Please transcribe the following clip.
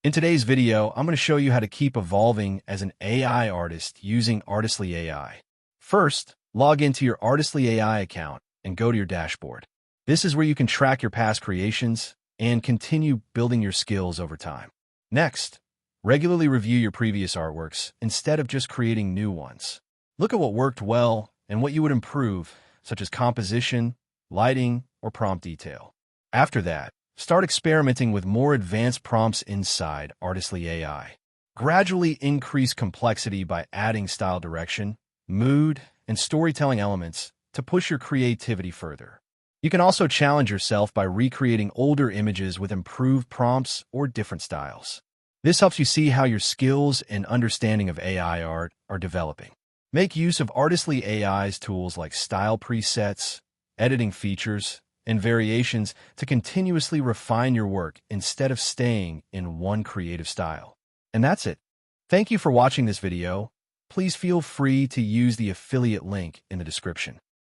In today's video, I'm going to show you how to keep evolving as an AI artist using Artistly AI. First, log into your Artistly AI account and go to your dashboard. This is where you can track your past creations and continue building your skills over time. Next, regularly review your previous artworks instead of just creating new ones. Look at what worked well and what you would improve, such as composition, lighting, or prompt detail. After that, start experimenting with more advanced prompts inside Artistly AI. Gradually increase complexity by adding style direction, mood, and storytelling elements to push your creativity further. You can also challenge yourself by recreating older images with improved prompts or different styles. This helps you see how your skills and understanding of AI art are developing. Make use of Artistly AI's tools like style presets, editing features, and variations to continuously refine your work instead of staying in one creative style. And that's it. Thank you for watching this video. Please feel free to use the affiliate link in the description.